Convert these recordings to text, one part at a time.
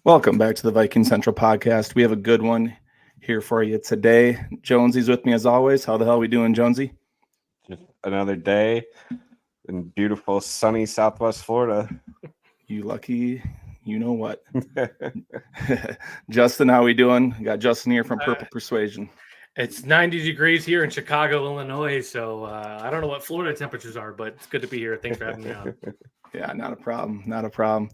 Welcome back to the Viking Central podcast. We have a good one here for you today. Jonesie's with me as always. How the hell are we doing, Jonesie? Just another day in beautiful, sunny Southwest Florida. You lucky, you know what. Justin, how we doing? We got Justin here from Purple Persuasion. It's 90 degrees here in Chicago, Illinois, so I don't know what Florida temperatures are, but it's good to be here. Thanks for having me on. Yeah, not a problem. Not a problem.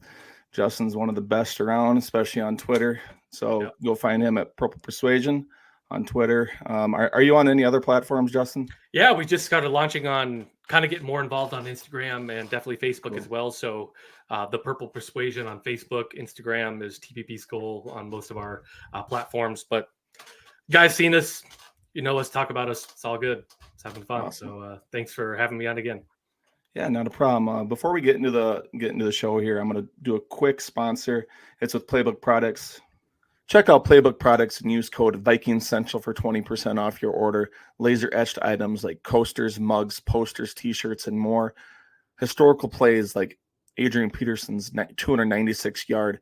Justin's one of the best around, especially on Twitter. So You'll find him at Purple Persuasion on Twitter. Are you on any other platforms, Justin? Yeah, we just started launching on, kind of getting more involved on Instagram and definitely Facebook as well. So the Purple Persuasion on Facebook, Instagram is TPP Skull on most of our platforms. But you guys seen us, let's talk about us. It's all good. It's having fun. Awesome. So thanks for having me on again. Yeah, not a problem. Before we get into the show here, I'm going to do a quick sponsor. It's with Playbook Products. Check out Playbook Products and use code Viking Central for 20% off your order. Laser etched items like coasters, mugs, posters, T-shirts, and more. Historical plays like Adrian Peterson's 296-yard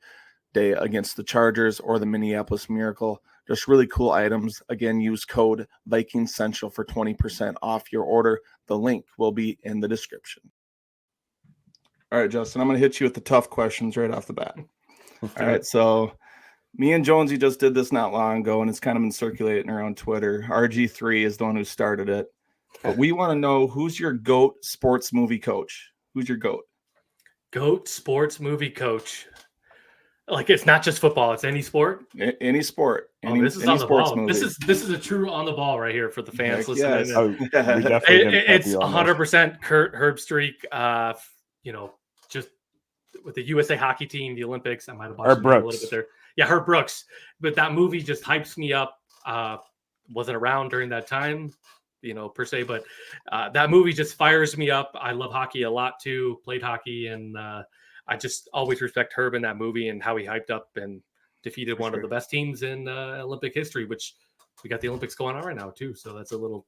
day against the Chargers or the Minneapolis Miracle. Just really cool items. Again, use code Viking Central for 20% off your order. The link will be in the description. All right, Justin, I'm going to hit you with the tough questions right off the bat. All right, so me and Jonesy just did this not long ago, and it's kind of been circulating around Twitter. RG3 is the one who started it. But we want to know, who's your GOAT sports movie coach? Who's your GOAT? GOAT sports movie coach. Like, it's not just football; it's any sport. Any sport. This is on the ball. Movie. This is a true on the ball right here for the fans listening. Yes. It's 100% Kurt Herbstreit. Just with the USA hockey team, the Olympics. I might have watched a little bit there. Yeah, Herb Brooks. But that movie just hypes me up. Wasn't around during that time, per se, but that movie just fires me up. I love hockey a lot too. Played hockey, and I just always respect Herb in that movie and how he hyped up and defeated one of the best teams in Olympic history, which we got the Olympics going on right now too. So that's a little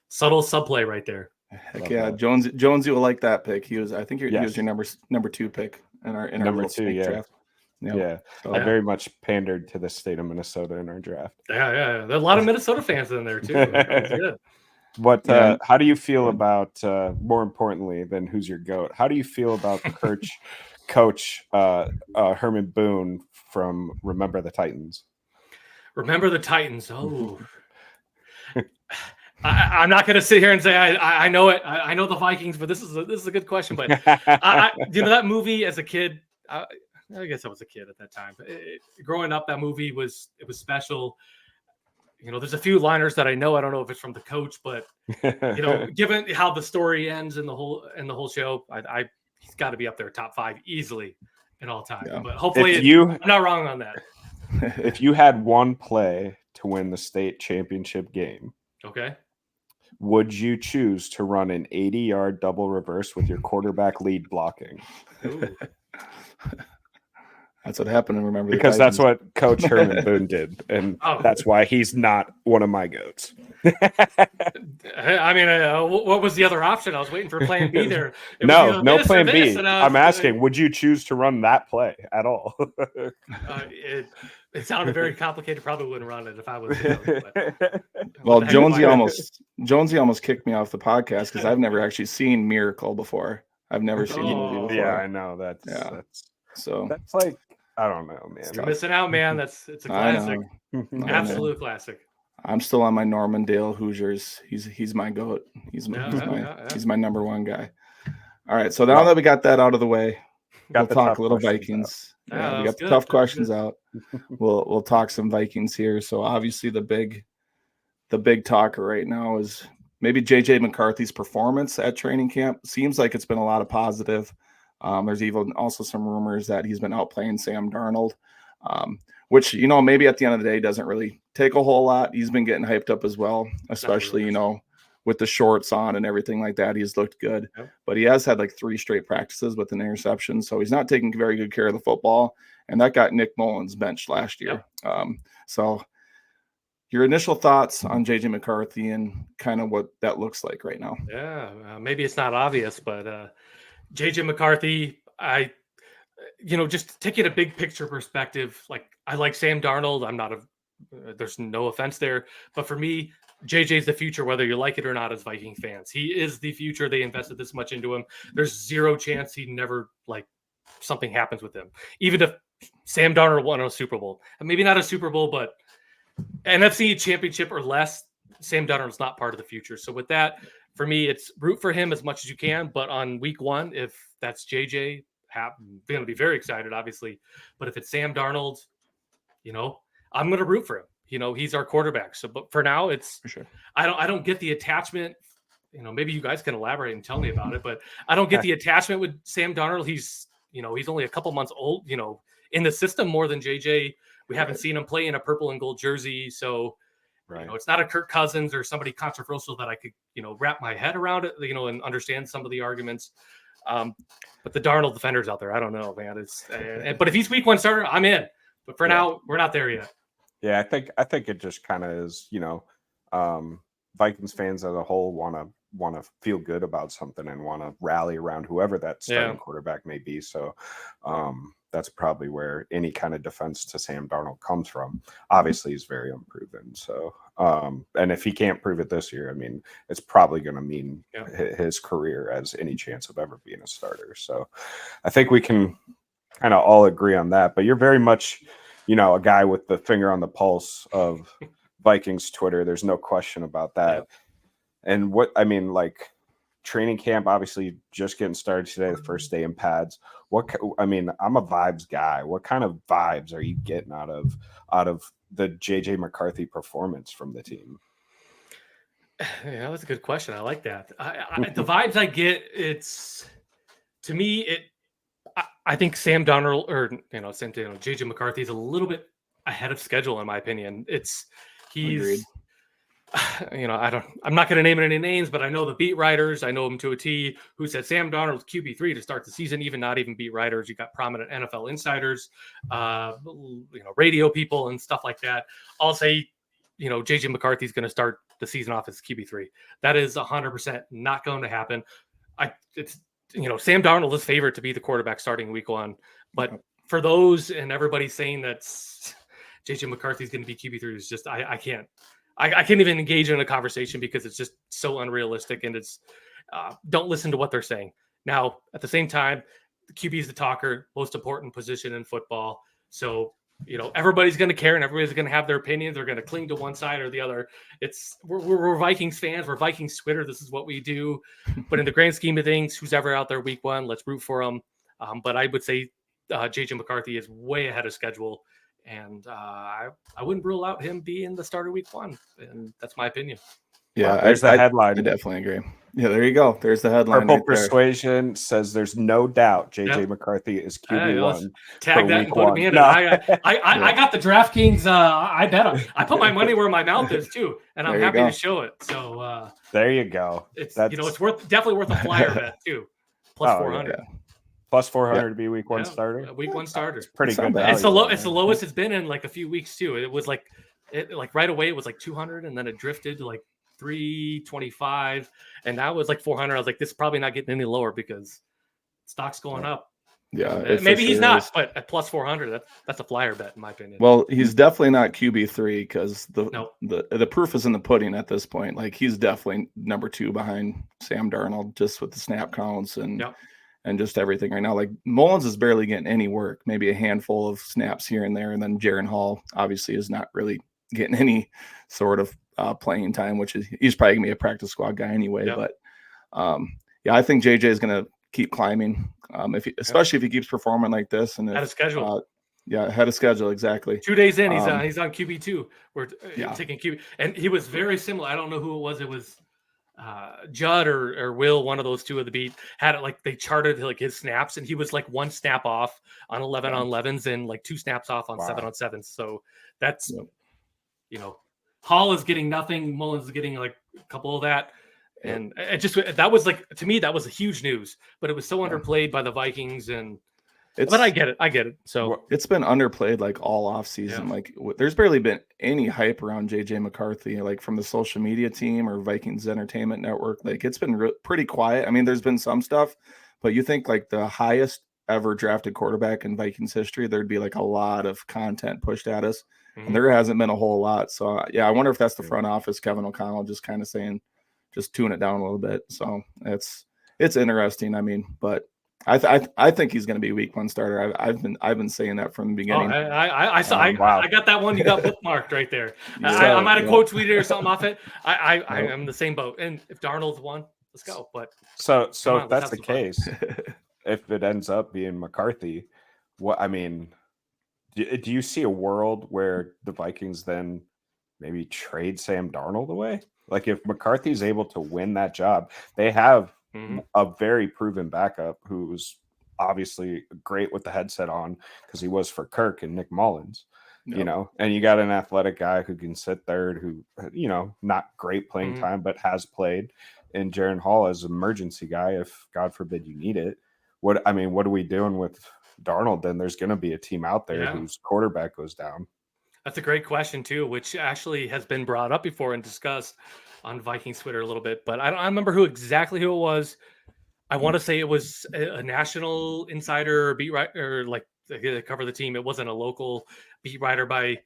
subtle subplay right there. Heck yeah, Jonesy will like that pick. He was your number 2 pick in our number 2 draft. Yeah. I very much pandered to the state of Minnesota in our draft. Yeah. There are a lot of Minnesota fans in there too. That was good. How do you feel about, more importantly than who's your GOAT, how do you feel about coach Herman Boone from Remember the Titans? Remember the Titans. Oh, I'm not going to sit here and say I know it. I know the Vikings, but this is a good question. But that movie as a kid, I guess I was a kid at that time. Growing up, that movie was special. There's a few liners that I know. I don't know if it's from the coach, but given how the story ends in the whole show, he's got to be up there top 5 easily in all time. Yeah. But hopefully, I'm not wrong on that. If you had one play to win the state championship game, okay, would you choose to run an 80-yard double reverse with your quarterback lead blocking? That's what happened. Remember, because that's what Coach Herman Boone did, and that's why he's not one of my goats. I mean, what was the other option? I was waiting for Plan B there. No Plan B. I'm asking, would you choose to run that play at all? It sounded very complicated. Probably wouldn't run it if I was. Well, Jonesy almost kicked me off the podcast because I've never actually seen Miracle before. I've never seen the movie before. Yeah, I know that's like, I don't know, man. You're missing out, man. It's a classic. Absolute classic. I'm still on my Norman Dale Hoosiers. He's my GOAT. He's my number 1 guy. All right, so now that we got that out of the way, we'll talk a little Vikings. We got the tough questions out. We'll talk some Vikings here. So obviously the big talker right now is maybe JJ McCarthy's performance at training camp. Seems like it's been a lot of positive. There's even also some rumors that he's been outplaying Sam Darnold, which, maybe at the end of the day doesn't really take a whole lot. He's been getting hyped up as well, especially, with the shorts on and everything like that. He's looked good, but he has had like 3 straight practices with an interception. So he's not taking very good care of the football. And that got Nick Mullins benched last year. So your initial thoughts on JJ McCarthy and kind of what that looks like right now. Yeah, maybe it's not obvious, but JJ McCarthy, just taking a big picture perspective, like I like Sam Darnold. I'm not there's no offense there, but for me, JJ's the future, whether you like it or not, as Viking fans. He is the future. They invested this much into him. There's zero chance he never, something happens with him. Even if Sam Darnold won a Super Bowl, maybe not a Super Bowl, but NFC championship or less, Sam Darnold's not part of the future. So with that, for me, it's root for him as much as you can. But on week 1, if that's JJ, going to be very excited, obviously. But if it's Sam Darnold, I'm going to root for him. He's our quarterback. So, but for now, it's for sure. I don't get the attachment. Maybe you guys can elaborate and tell me about it, but I don't get the attachment with Sam Darnold. He's only a couple months old, in the system more than JJ. We haven't seen him play in a purple and gold jersey. So, it's not a Kirk Cousins or somebody controversial that I could, wrap my head around it, and understand some of the arguments. But the Darnold defenders out there, I don't know, man. But if he's week 1 starter, I'm in. But for now, we're not there yet. Yeah, I think it just kind of is, Vikings fans as a whole want to feel good about something and want to rally around whoever that starting quarterback may be. So that's probably where any kind of defense to Sam Darnold comes from. Obviously, he's very unproven. So, and if he can't prove it this year, I mean, it's probably going to mean his career as any chance of ever being a starter. So I think we can kind of all agree on that. But you're very much, a guy with the finger on the pulse of Vikings Twitter. There's no question about that. And training camp, obviously just getting started today, the first day in pads. I'm a vibes guy. What kind of vibes are you getting out of the JJ McCarthy performance from the team? Yeah, that's a good question. I like that. The vibes I get, to me, I think Sam Darnold JJ McCarthy is a little bit ahead of schedule in my opinion. He's I'm not going to name any names, but I know the beat writers. I know them to a T who said Sam Darnold's QB3 to start the season. Even not even beat writers. You got prominent NFL insiders, radio people and stuff like that. I'll say, JJ McCarthy's going to start the season off as QB3. That is 100% not going to happen. Sam Darnold is favored to be the quarterback starting week 1, but for those and everybody saying that JJ McCarthy's going to be QB3 is just I can't even engage in a conversation because it's just so unrealistic, and it's don't listen to what they're saying. Now, at the same time, the QB is the talker, most important position in football. So, everybody's going to care and everybody's going to have their opinions. They're going to cling to one side or the other. We're Vikings fans. We're Vikings Twitter. This is what we do. But in the grand scheme of things, who's ever out there week 1, let's root for them. But I would say JJ McCarthy is way ahead of schedule. And I wouldn't rule out him being the starter week 1. And that's my opinion. Yeah, there's the headline. I definitely agree. Yeah, there you go. There's the headline. Purple Persuasion says there's no doubt JJ McCarthy is QB1. Tag that and put me in it. I got the DraftKings. I bet I put my money where my mouth is too, and I'm happy to show it. So there you go. It's definitely worth a flyer bet too. Plus 400. Yeah. Plus 400 to be week 1 starter. Week 1 starter. It's pretty good. It's the lowest it's been in a few weeks too. It was right away it was 200, and then it drifted to 325, and now it was 400. I was like, this is probably not getting any lower because stock's going up. Yeah, maybe he's not, but at plus 400, that's a flyer bet in my opinion. Well, he's definitely not QB3 because the proof is in the pudding at this point. He's definitely number 2 behind Sam Darnold, just with the snap counts and just everything right now. Mullins is barely getting any work, maybe a handful of snaps here and there, and then Jaron Hall obviously is not really getting any sort of playing time, which is he's probably gonna be a practice squad guy anyway. But I think JJ is gonna keep climbing, especially if he keeps performing like this and ahead of schedule. Ahead of schedule, exactly. 2 days in, he's on QB2. We're taking QB, and he was very similar. I don't know who it was. It was Judd or Will, one of those two of the beat, had it they charted his snaps, and he was 1 snap off on 11 on 11s and 2 snaps off on 7 on 7s. So that's Hall is getting nothing. Mullins is getting a couple of that. And it just, that was to me, that was a huge news, but it was so underplayed by the Vikings. But I get it. So it's been underplayed all off season. There's barely been any hype around JJ McCarthy, from the social media team or Vikings Entertainment Network. It's been pretty quiet. I mean, there's been some stuff, but you think the highest ever drafted quarterback in Vikings history, there'd be like a lot of content pushed at us, and there hasn't been a whole lot. So yeah, I wonder if that's the front office, Kevin O'Connell, just kind of saying, just tune it down a little bit. So it's interesting. I mean, but I think he's going to be week 1 starter. I've been saying that from the beginning. I got that one. You got bookmarked right there. I might have quote tweeted or something off it. I'm the same boat. And if Darnold's one, let's go. But so if that's the case, if it ends up being McCarthy, do you see a world where the Vikings then maybe trade Sam Darnold away? Like if McCarthy's able to win that job, they have a very proven backup who's obviously great with the headset on because he was for Kirk and Nick Mullins, you know, and you got an athletic guy who can sit third who, you know, not great playing time, but has played, and Jaron Hall as an emergency guy if God forbid you need it. What are we doing with Darnold? Then there's going to be a team out there whose quarterback goes down. That's a great question too, which actually has been brought up before and discussed on Vikings Twitter a little bit, but I don't remember exactly who it was. I want to say it was a national insider or beat writer, or like they cover the team. It wasn't a local beat writer by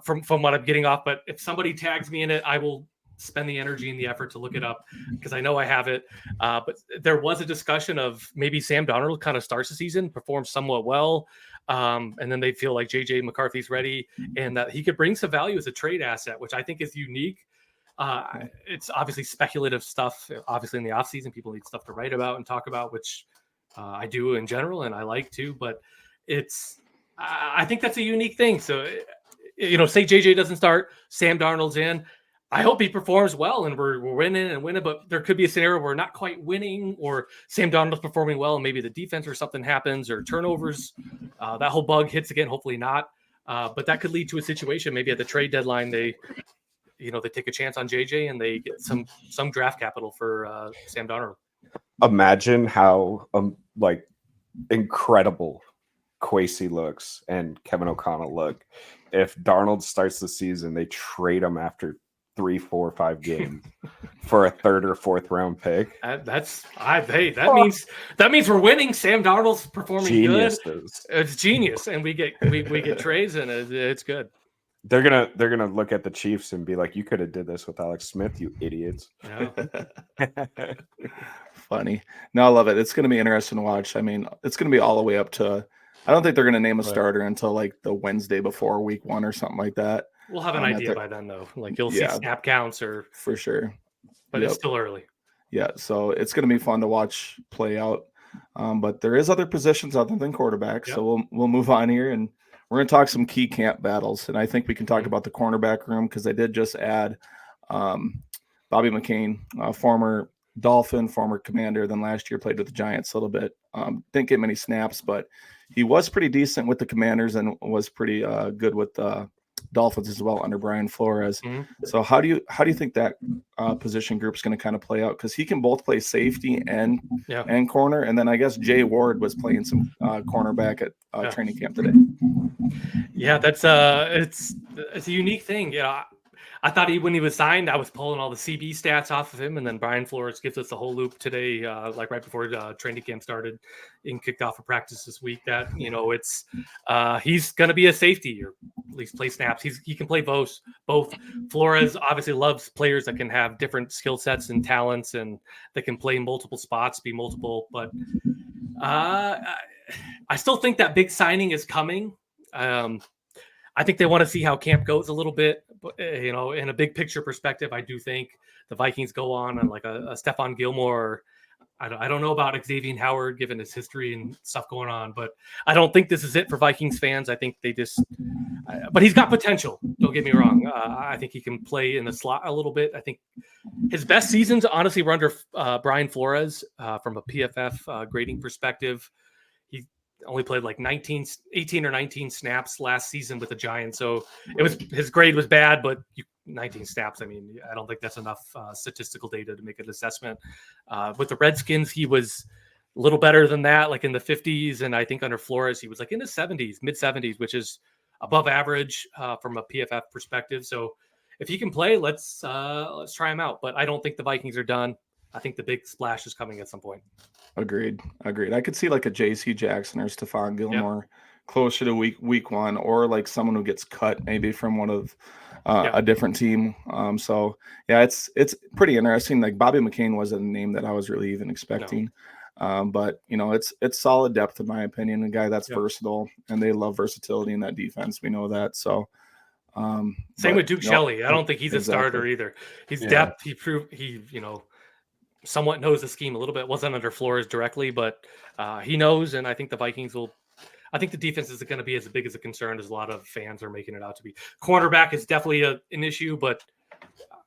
from what I'm getting off. But if somebody tags me in it, I will spend the energy and the effort to look it up because I know I have it. But there was a discussion of maybe Sam Darnold kind of starts the season, performs somewhat well, and then they feel like JJ McCarthy's ready and that he could bring some value as a trade asset, which I think is unique. It's obviously speculative stuff. Obviously in the off season, people need stuff to write about and talk about, which I do in general. And I like to, but I think that's a unique thing. So, you know, say JJ doesn't start, Sam Darnold's in. I hope he performs well and we're winning, but there could be a scenario where we're not quite winning or Sam Darnold's performing well and maybe the defense or something happens or turnovers. That whole bug hits again, hopefully not. But that could lead to a situation maybe at the trade deadline, they take a chance on JJ and they get some draft capital for Sam Darnold. Imagine how incredible Kwesi looks and Kevin O'Connell look if Darnold starts the season. They trade him after 3, 4, 5 games for a 3rd or 4th round pick. That means we're winning. Sam Darnold's performing good. It's genius, and we get trades and it's good. They're gonna look at the Chiefs and be like, "You could have did this with Alex Smith, you idiots." Yeah. Funny. No, I love it. It's gonna be interesting to watch. I mean, it's gonna be all the way up to. I don't think they're gonna name a starter until like the Wednesday before week 1 or something like that. We'll have an idea by then, though. Like you'll see snap counts or for sure, but it's still early. Yeah, so it's gonna be fun to watch play out. But there is other positions other than quarterback. Yep. So we'll move on here and. We're going to talk some key camp battles, and I think we can talk about the cornerback room because they did just add Bobby McCain, former Dolphin, former Commander, then last year played with the Giants a little bit. Didn't get many snaps, but he was pretty decent with the Commanders and was pretty good with the Dolphins as well under Brian Flores. So how do you think that position group is going to kind of play out? Because he can both play safety and corner, and then I guess Jay Ward was playing some cornerback at training camp today. Yeah, that's it's a unique thing. Yeah, I thought when he was signed, I was pulling all the CB stats off of him, and then Brian Flores gives us the whole loop today, like right before training camp started and kicked off for practice this week. That it's he's going to be a safety or at least play snaps. He can play both. Flores obviously loves players that can have different skill sets and talents, and that can play multiple spots, be multiple. But I still think that big signing is coming. I think they want to see how camp goes a little bit, but, in a big picture perspective, I do think the Vikings go on like a Stephon Gilmore. I don't know about Xavier Howard given his history and stuff going on, but I don't think this is it for Vikings fans. I think but he's got potential. Don't get me wrong. I think he can play in the slot a little bit. I think his best seasons honestly were under Brian Flores from a PFF grading perspective. Only played like 18 or 19 snaps last season with the Giants. So his grade was bad, but 19 snaps. I mean, I don't think that's enough statistical data to make an assessment. With the Redskins, he was a little better than that, like in the 50s. And I think under Flores, he was like in the 70s, mid 70s, which is above average from a PFF perspective. So if he can play, let's try him out. But I don't think the Vikings are done. I think the big splash is coming at some point. Agreed. I could see like a J.C. Jackson or Stephon Gilmore closer to week one, or like someone who gets cut maybe from one of a different team. So yeah, it's pretty interesting. Like Bobby McCain wasn't a name that I was really even expecting. But it's solid depth in my opinion. A guy that's versatile, and they love versatility in that defense. We know that. So same with Duke Shelley. I don't think he's a starter either. His depth, he proved he somewhat knows the scheme a little bit. Wasn't under Flores directly, but he knows, and I think the Vikings will. I think the defense is going to be as big as a concern as a lot of fans are making it out to be. Cornerback is definitely an issue, but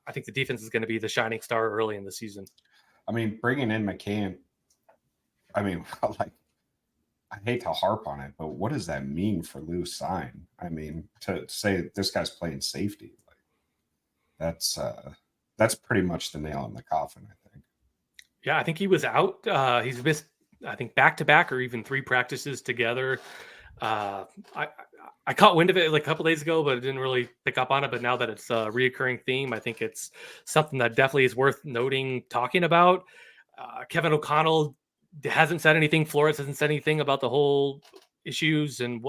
I think the defense is going to be the shining star early in the season. I mean, bringing in McCann, I mean, like, I hate to harp on it, but what does that mean for Lou Cine? I mean, to say this guy's playing safety, like, that's pretty much the nail in the coffin, I think. Yeah, I think he was out. He's missed, I think, back-to-back or even 3 practices together. I caught wind of it like a couple days ago, but I didn't really pick up on it. But now that it's a reoccurring theme, I think it's something that definitely is worth noting, talking about. Kevin O'Connell hasn't said anything. Flores hasn't said anything about the whole issues and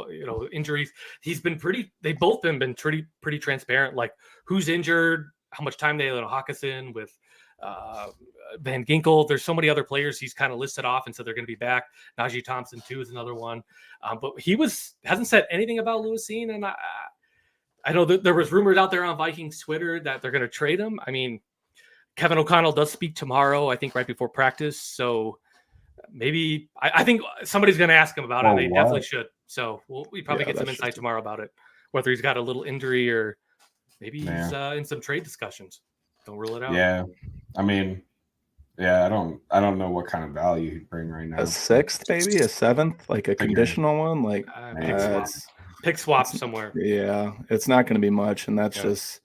injuries. They've both been pretty transparent. Like who's injured, how much time they let Hawkinson with Van Ginkel. There's so many other players he's kind of listed off, and so they're going to be back. Najee Thompson too is another one, but he hasn't said anything about Lou Cine, and I know that there was rumors out there on Vikings Twitter that they're going to trade him. I mean, Kevin O'Connell does speak tomorrow, I think, right before practice, so maybe I think somebody's going to ask him about it. They definitely should. So we probably get some insight tomorrow about it, whether he's got a little injury or maybe he's in some trade discussions. Don't rule it out. Yeah, I mean, I don't know what kind of value he'd bring right now. A 6th, maybe a 7th, like a conditional one, like pick swap somewhere. Yeah, it's not going to be much, and that's just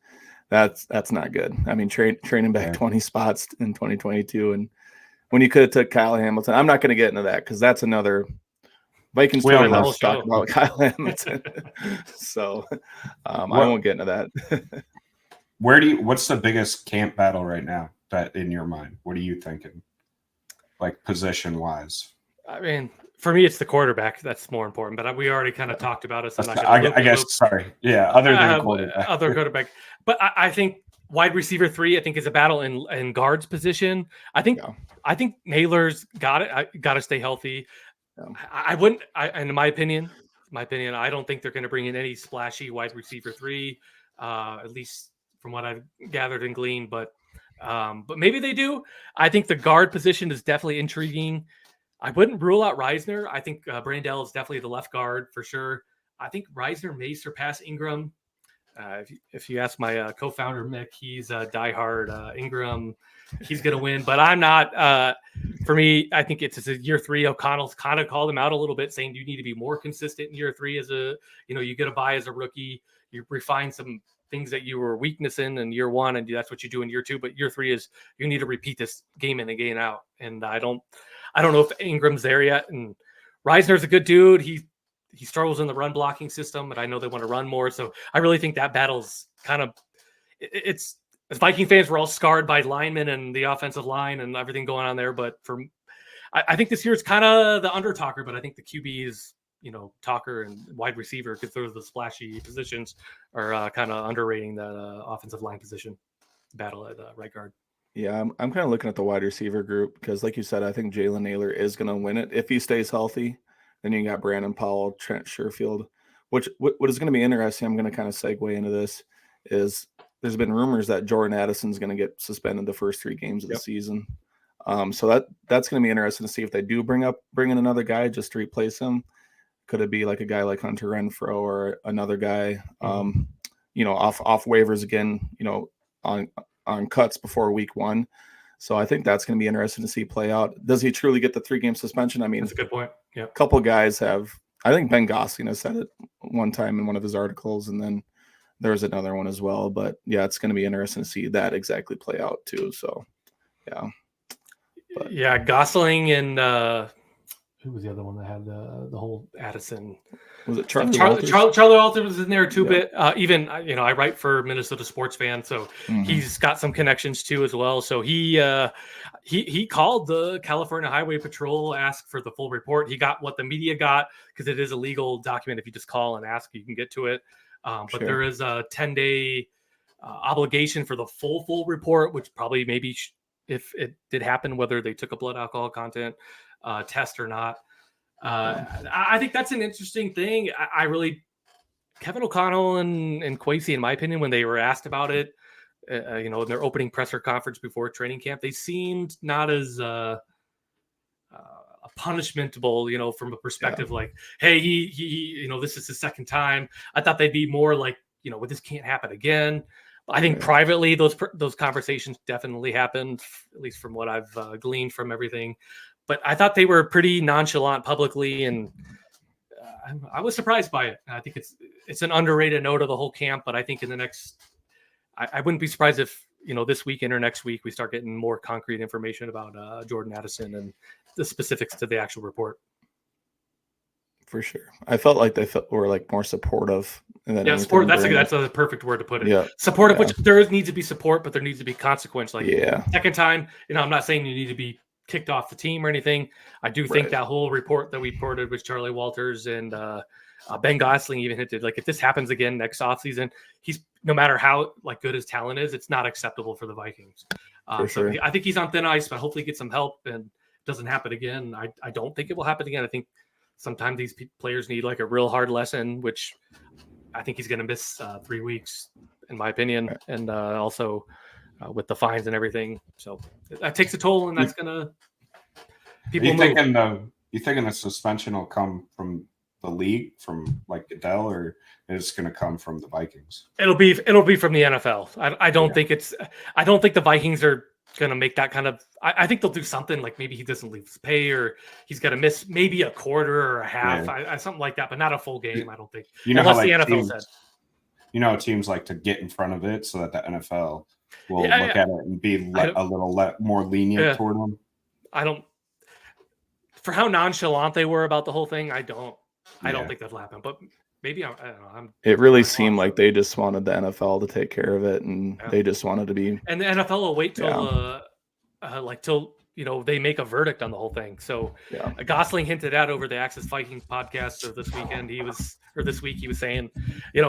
that's not good. I mean, training back 20 spots in 2022, and when you could have took Kyle Hamilton. I'm not going to get into that because that's another Vikings Twitter loves to talk about Kyle Hamilton. So I won't get into that. What's the biggest camp battle right now that in your mind? What are you thinking? Like position wise? I mean, for me, it's the quarterback. That's more important, but we already kind of talked about it. So I guess, sorry. Yeah. Other than quarterback. Other quarterback. But I think wide receiver 3, I think is a battle in guards position. I think Naylor's got it. I got to stay healthy. Yeah. In my opinion, I don't think they're going to bring in any splashy wide receiver 3, at least from what I've gathered and gleaned, but maybe they do. I think the guard position is definitely intriguing. I wouldn't rule out Reisner. I think Brandell is definitely the left guard for sure. I think Reisner may surpass Ingram. If you ask my co-founder Mick, he's a diehard Ingram. He's going to win, but I'm not. For me, I think it's a year 3. O'Connell's kind of called him out a little bit, saying you need to be more consistent in year 3 as you get a buy as a rookie. You refine some things that you were weakness in year 1, and that's what you do in year 2. But year 3 is you need to repeat this game in and game out. And I don't know if Ingram's there yet. And Reisner's a good dude. He struggles in the run blocking system, but I know they want to run more. So I really think that battle's kind of it's as Viking fans, we're all scarred by linemen and the offensive line and everything going on there. But I think this year it's kind of the under talker, but I think the QB is talker and wide receiver, because those are the splashy positions, are kind of underrating the offensive line position battle at right guard. Yeah, I'm kind of looking at the wide receiver group because, like you said, I think Jalen Naylor is going to win it if he stays healthy. Then you got Brandon Powell, Trent Sherfield. What is going to be interesting, I'm going to kind of segue into this, is there's been rumors that Jordan Addison's going to get suspended the first 3 games of the season. So that's going to be interesting to see if they do bring in another guy just to replace him. Could it be like a guy like Hunter Renfrow or another guy, off waivers again, on cuts before week 1. So I think that's going to be interesting to see play out. Does he truly get the 3-game suspension? I mean, that's a good point. Yeah, a couple guys have. I think Ben Gosling has said it one time in one of his articles, and then there's another one as well. But yeah, it's going to be interesting to see that exactly play out too. So yeah, Gosling and who was the other one that had the whole Addison? Was it Charlie? Charlie Walters was in there too. Bit. Even I write for Minnesota Sports Fan, so he's got some connections too as well. So he he called the California Highway Patrol, asked for the full report. He got what the media got because it is a legal document. If you just call and ask, you can get to it. But there is a 10-day obligation for the full report, which probably maybe if it did happen, whether they took a blood alcohol content test or not. I think that's an interesting thing. I really, Kevin O'Connell and Kwesi, in my opinion, when they were asked about it, in their opening presser conference before training camp, they seemed not as punishmentable, from a perspective like, hey, he this is his second time. I thought they'd be more like, well, this can't happen again. I think privately those conversations definitely happened, at least from what I've gleaned from everything. But I thought they were pretty nonchalant publicly, and I was surprised by it. I think it's an underrated note of the whole camp. But I think in the next, I wouldn't be surprised if this weekend or next week we start getting more concrete information about Jordan Addison and the specifics to the actual report. For sure, I felt like they were like more supportive. Support. That's a perfect word to put it. Yeah, supportive. Which there needs to be support, but there needs to be consequence. Like second time, I'm not saying you need to be kicked off the team or anything. I do think that whole report that we reported with Charlie Walters and Ben Gosling even hinted, like, if this happens again next offseason, he's, no matter how good his talent is, it's not acceptable for the Vikings. So I think he's on thin ice, but hopefully get some help and it doesn't happen again. I don't think it will happen again. I think sometimes these players need like a real hard lesson, which I think he's going to miss 3 weeks, in my opinion. And also with the fines and everything. So that takes a toll, and that's going to people move. You thinking the suspension will come from the league, from like Goodell, or is it going to come from the Vikings? It'll be from the NFL. I don't think I don't think the Vikings are going to make that kind of. I think they'll do something like maybe he doesn't leave his pay, or he's going to miss maybe a quarter or a half, something like that, but not a full game. I don't think. Unless the NFL said. Teams like to get in front of it so that the NFL will look at it and be a little more lenient toward them. I don't. For how nonchalant they were about the whole thing, I don't think that'll happen. But maybe I don't know. It really seemed like they just wanted the NFL to take care of it, and they just wanted to be. And the NFL will wait till till they make a verdict on the whole thing. So Gosling hinted at over the Access Vikings podcast of this weekend. This week he was saying,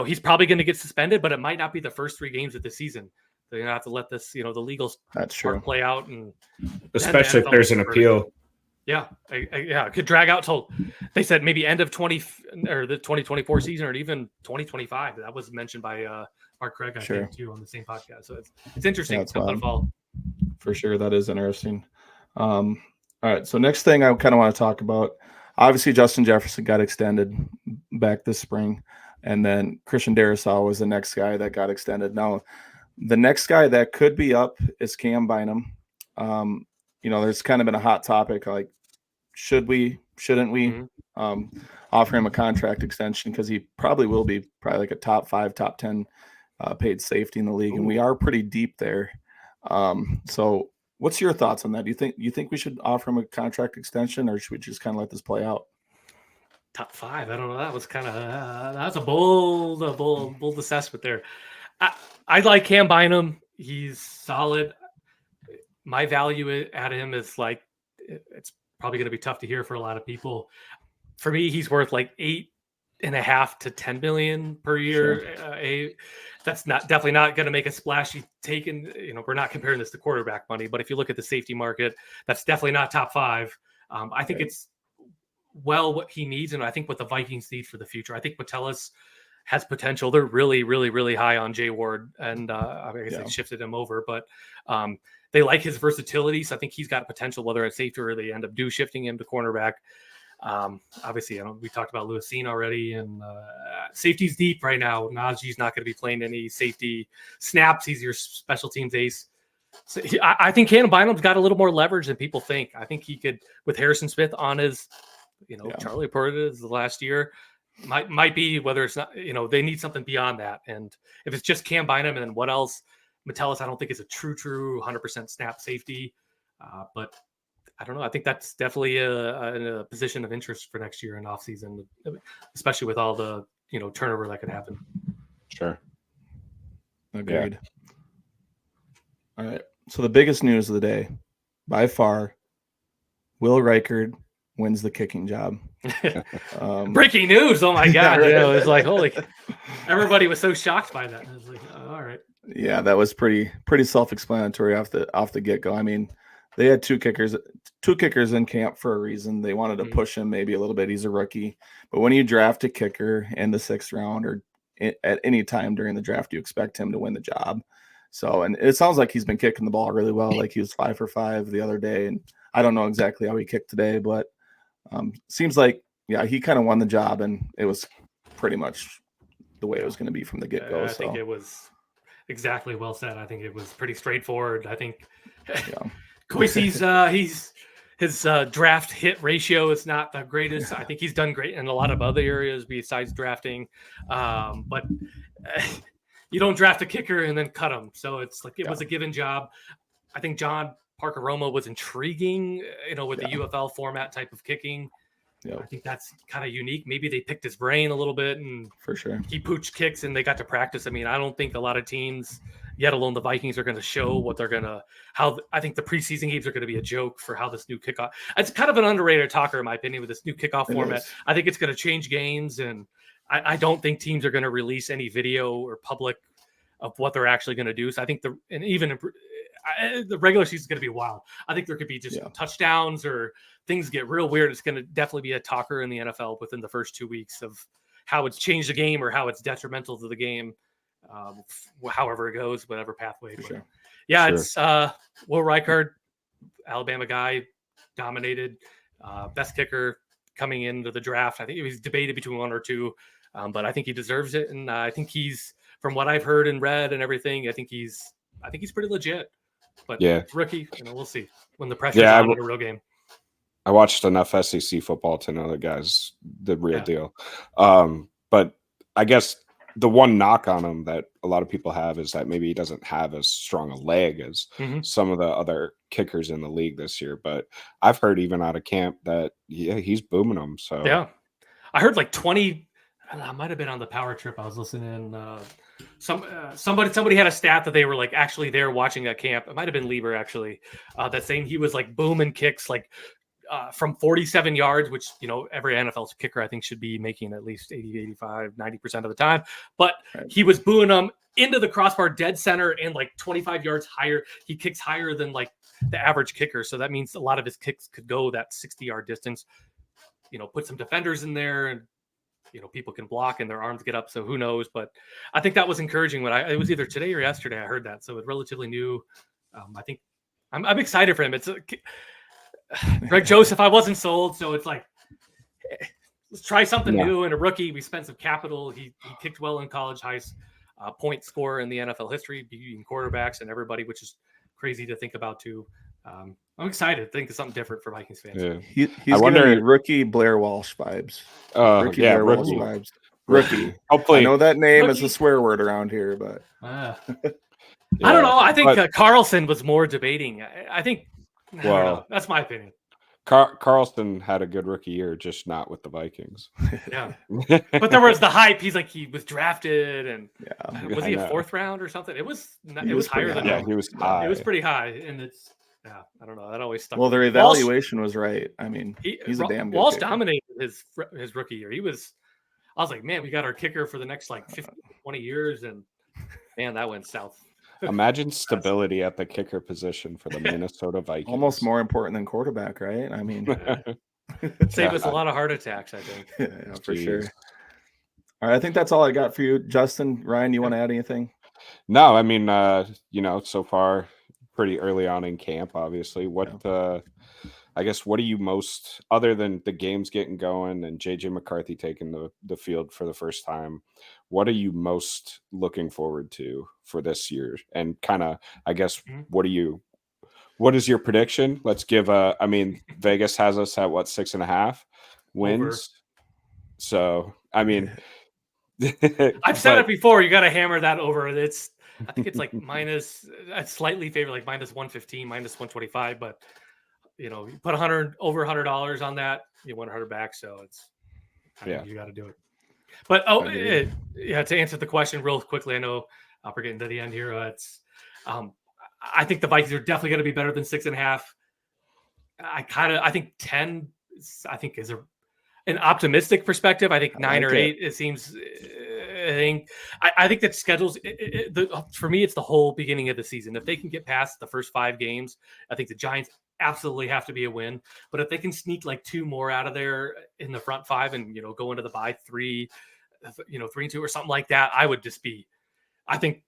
he's probably going to get suspended, but it might not be the first 3 games of the season. They're going to have to let this, the legal part play out, and especially if there's an appeal. It could drag out till they said maybe end of the 2024 season, or even 2025. That was mentioned by Mark Craig, I think, too, on the same podcast. So it's interesting. It's coming to fall. For sure, that is interesting. All right, so next thing I kind of want to talk about. Obviously, Justin Jefferson got extended back this spring, and then Christian Darrisaw was the next guy that got extended. Now, the next guy that could be up is Cam Bynum. There's kind of been a hot topic, like, shouldn't we offer him a contract extension, because he probably will be like a top 5, top 10 paid safety in the league, and we are pretty deep there. So what's your thoughts on that? Do you think we should offer him a contract extension, or should we just kind of let this play out? Top 5, I don't know. That was kind of that's a bold assessment there. I like Cam Bynum. He's solid. My value at him is like, it's probably going to be tough to hear for a lot of people. For me, he's worth like $8.5 to $10 million per year. Sure. That's definitely not going to make a splashy take. We're not comparing this to quarterback money, but if you look at the safety market, that's definitely not top 5. I think it's what he needs, and I think what the Vikings need for the future. I think Metellus has potential. They're really, really, really high on Jay Ward, and I guess they shifted him over, but they like his versatility. So I think he's got potential, whether it's safety or they end up shifting him to cornerback. Obviously, we talked about Lewisine already, and safety's deep right now. Najee's not going to be playing any safety snaps. He's your special teams ace. So I think Cam Bynum's got a little more leverage than people think. I think he could, with Harrison Smith on his, Charlie reported his last year, might be, whether it's not, they need something beyond that. And if it's just Cam Bynum, and then what else? Metellus, I don't think is a true 100% snap safety, but I don't know. I think that's definitely a position of interest for next year in offseason, especially with all the turnover that could happen. Sure. Agreed. Yeah. All right. So the biggest news of the day, by far, Will Reichard wins the kicking job. Breaking news! Oh my God! Right. It was like holy. Everybody was so shocked by that. I was like, oh, all right. Yeah, that was pretty self-explanatory off the get-go. I mean, they had two kickers in camp for a reason. They wanted to push him maybe a little bit. He's a rookie, but when you draft a kicker in the 6th round or at any time during the draft, you expect him to win the job. So, and it sounds like he's been kicking the ball really well. Like he was 5 for 5 the other day, and I don't know exactly how he kicked today, but seems like he kind of won the job, and it was pretty much the way it was going to be from the get-go. I think it was exactly well said. I think it was pretty straightforward. I think Koissi's his draft hit ratio is not the greatest. I think he's done great in a lot of other areas besides drafting, but you don't draft a kicker and then cut him. So it's like it was a given job. I think John Parker Roma was intriguing, with the UFL format type of kicking. I think that's kind of unique. Maybe they picked his brain a little bit, and for sure he pooched kicks and they got to practice. I mean, I don't think a lot of teams, yet alone the Vikings, are going to show what they're going to, I think the preseason games are going to be a joke for how this new kickoff. It's kind of an underrated talker, in my opinion, with this new kickoff format. I think it's going to change games, and I don't think teams are going to release any video or public of what they're actually going to do. So I think the regular season is going to be wild. I think there could be just touchdowns or things get real weird. It's going to definitely be a talker in the NFL within the first 2 weeks of how it's changed the game or how it's detrimental to the game, however it goes, whatever pathway. Sure. It's Will Reichard, Alabama guy, dominated, best kicker coming into the draft. I think he was debated between one or two, but I think he deserves it. And I think he's, from what I've heard and read and everything, I think he's pretty legit. But rookie, we'll see when the pressure's on in a real game. I watched enough SEC football to know the guy's the real deal. But I guess the one knock on him that a lot of people have is that maybe he doesn't have as strong a leg as some of the other kickers in the league this year. But I've heard even out of camp that he's booming them. So I heard like 20. I might have been on the power trip. I was listening. Somebody had a stat that they were like actually there watching that camp. It might have been Lieber actually. That saying he was like booming kicks like from 47 yards, which every NFL kicker I think should be making at least 80, 85, 90% of the time. But he was booing them into the crossbar, dead center, and like 25 yards higher. He kicks higher than like the average kicker, so that means a lot of his kicks could go that 60-yard distance. Put some defenders in there and. People can block and their arms get up. So who knows? But I think that was encouraging when it was either today or yesterday. I heard that. So it's relatively new. I think I'm excited for him. It's Greg Joseph. I wasn't sold. So it's like, let's try something new. And a rookie, we spent some capital. He kicked well in college, highest point scorer in the NFL history, beating quarterbacks and everybody, which is crazy to think about too. I'm excited to think of something different for Vikings fans. Yeah. He's going to be rookie Blair Walsh vibes. Rookie. Vibes. Rookie. Hopefully, I know that name is a swear word around here, but I don't know. I think Carlson was more debating. I think. Well, that's my opinion. Carlson had a good rookie year, just not with the Vikings. Yeah, but there was the hype. He's like he was drafted, and was he a 4th round or something? It was higher than he was high. It was pretty high, and it's. Yeah, I don't know. That always stuck. Well, their evaluation was right. I mean, he's a damn good Walsh kicker. dominated his rookie year. I was like, man, we got our kicker for the next like 15, 20 years, and man, that went south. Imagine stability at the kicker position for the Minnesota Vikings. Almost more important than quarterback, right? I mean, save us a lot of heart attacks, I think. Yeah, for sure. All right, I think that's all I got for you, Justin. Ryan, you want to add anything? No, I mean, so far. Pretty early on in camp, obviously. I guess, what are you most, other than the games getting going and JJ McCarthy taking the field for the first time, what are you most looking forward to for this year? And kind of, I guess, what is your prediction? Let's give Vegas has us at what, 6.5 wins? Over. So, I mean, I've said it before, you got to hammer that over. I think it's like minus, slightly favor, like minus 115, minus 125. But you put over $100 on that, you win 100 back. So you got to do it. But to answer the question real quickly, I know we're getting to the end here. I think the Vikings are definitely going to be better than 6.5. I think 10, I think is an optimistic perspective. I think 9 or 8, it seems. I think that schedules for me, it's the whole beginning of the season. If they can get past the first 5 games, I think the Giants absolutely have to be a win. But if they can sneak like 2 more out of there in the front 5 and go into the bye 3, 3-2 or something like that, I would just be. I think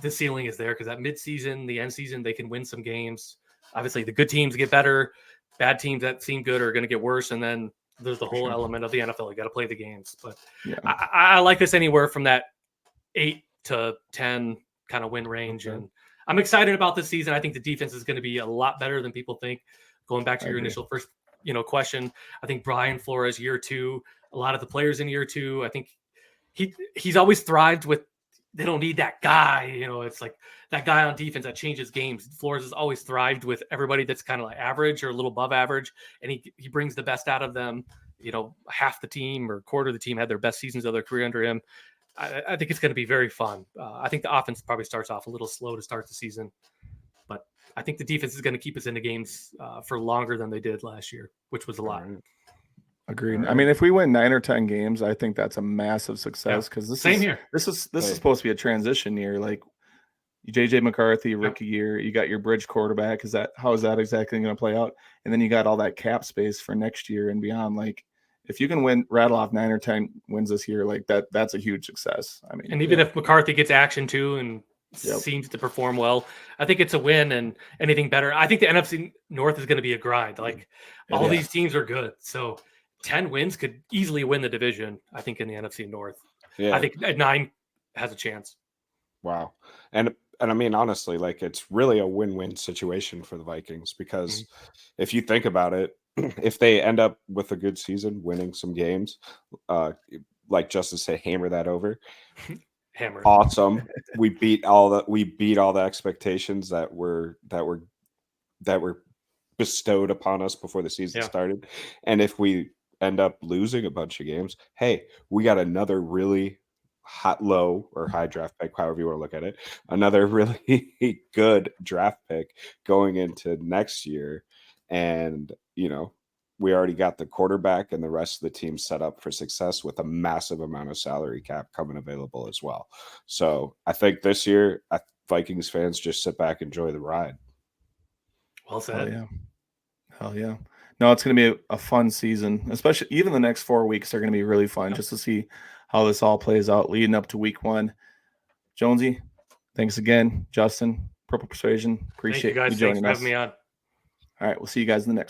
the ceiling is there because that midseason, the end season, they can win some games. Obviously, the good teams get better. Bad teams that seem good are going to get worse, and then there's the whole element of the NFL. You got to play the games, but I like this anywhere from that 8 to 10 kind of win range, and I'm excited about this season. I think the defense is going to be a lot better than people think. Going back to your initial first, question, I think Brian Flores year 2, a lot of the players in year 2, I think he's always thrived with. They don't need that guy, it's like that guy on defense that changes games. Flores has always thrived with everybody that's kind of like average or a little above average, and he brings the best out of them. Half the team or quarter of the team had their best seasons of their career under him. I think it's going to be very fun. I think the offense probably starts off a little slow to start the season, but I think the defense is going to keep us into games for longer than they did last year, which was a lot. Agreed. Right. I mean, if we win 9 or 10 games, I think that's a massive success because this is supposed to be a transition year. Like JJ McCarthy, rookie year, you got your bridge quarterback. How is that exactly going to play out? And then you got all that cap space for next year and beyond. Like if you can rattle off 9 or 10 wins this year, like that's a huge success. I mean, and even if McCarthy gets action too and seems to perform well, I think it's a win. And anything better, I think the NFC North is going to be a grind. Like all these teams are good, so 10 wins could easily win the division, I think, in the NFC North. Yeah. I think 9 has a chance. Wow. And I mean, honestly, like it's really a win-win situation for the Vikings because if you think about it, if they end up with a good season, winning some games, like Justin said, hammer that over. Hammer. Awesome. We beat all the expectations that were bestowed upon us before the season started. And if we end up losing a bunch of games, hey, we got another really low or high draft pick, however you want to look at it, another really good draft pick going into next year. And, we already got the quarterback and the rest of the team set up for success with a massive amount of salary cap coming available as well. So I think this year, Vikings fans just sit back and enjoy the ride. Well said. Hell yeah. No, it's going to be a fun season, especially even the next 4 weeks are going to be really fun just to see how this all plays out leading up to week 1. Jonesie, thanks again. Justin, Purple Persuasion, appreciate you joining us. Thanks for having me on. All right, we'll see you guys in the next